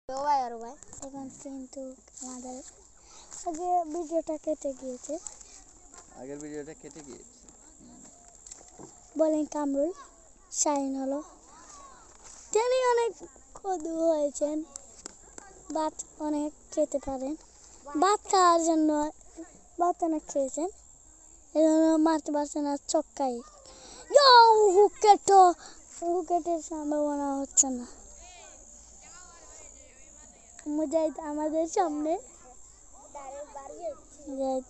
এখন কিন্তু আমাদের ভিডিওটা কেটে গিয়েছে। আগের ভিডিওটা কেটে গিয়েছে। বলেন কামরুল শাইন হলো। তিনি অনেক কদু হয়েছেন, ভাত অনেক খেতে পারেন। ভাত খাওয়ার জন্য ভাত অনেক খেয়েছেন, এই জন্য মারতে পারছে না চক্কাই। হুকেটের সম্ভাবনা হচ্ছে না। মুজাহিদ আমাদের সামনে,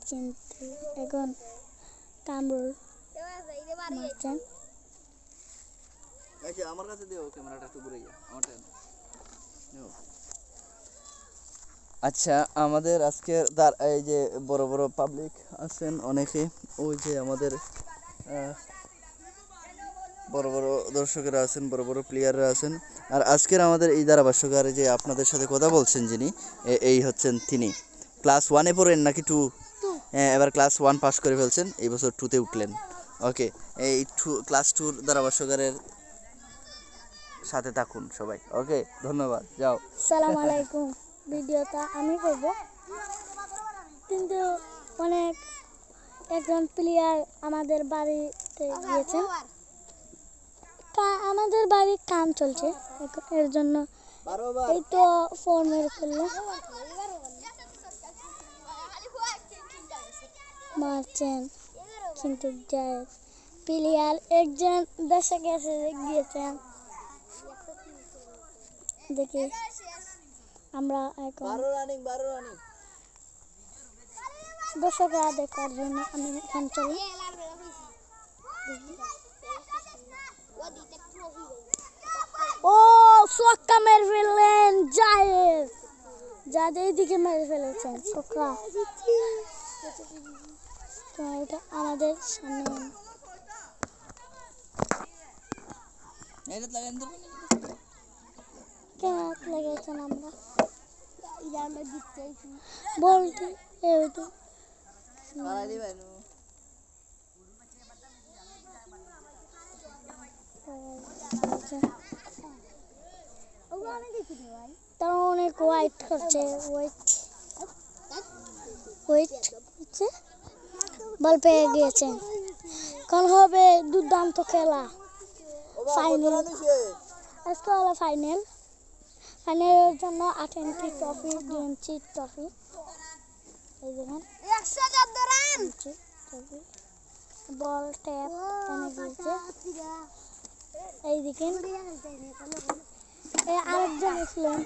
কিন্তু এখন কামরুল মারছেন। আমার কাছে দিও ক্যামেরাটা একটু ঘুরে গিয়ে আমারটা নাও। আচ্ছা, আমাদের আজকের এই যে বড় বড় পাবলিক আছেন অনেকে, ওই যে আমাদের বড় বড় দর্শকেরা আছেন, বড় বড় প্লেয়াররা আছেন। আর আজকের আমাদের এই ধারাভাষ্যকার যে আপনাদের সাথে কথা বলছেন যিনি, এই হচ্ছেন তিনি। ক্লাস 1-এ পড়েন নাকি 2? এবার ক্লাস 1 পাস করে ফেলছেন, এই বছর 2-তে উঠলেন। ওকে, এই ক্লাস 2-র ধারাভাষ্যকারের সাথে থাকুন সবাই। ওকে, ধন্যবাদ। যাও। আসসালামু আলাইকুম। ভিডিওটা আমি করব, কিন্তু একজন প্লেয়ার আমাদের বাড়িতে গিয়েছেন। আমাদের বাড়ির কাম চলছে, এর জন্য এই তো ফোন মেরে ফেললো, মারছেন। কিন্তু প্লেয়ার একজন দেশে গিয়েছেন। দেখি আমরা এখন দর্শকরা দেখার জন্য আমি এখানে চলি। ও ছক্কা মেরে ফেললেন জায়েদ দিকে মেরে ফেলেছেন ছক্কা। তো এটা আমাদের সামনে লেগেছেন। আমরা বলতে তারা অনেক ওয়েট করছে, বল পেয়ে গিয়েছে। কাল হবে দুর্দান্ত খেলা, ফাইনাল। আজকে হলো ফাইনালের জন্য 8 ইঞ্চি ট্রফি, 2 ইঞ্চি ট্রফি। এই দেখুন বল ট্যাপ এনে দিয়েছে। এই দেখেন আরেকজন ছিলেন।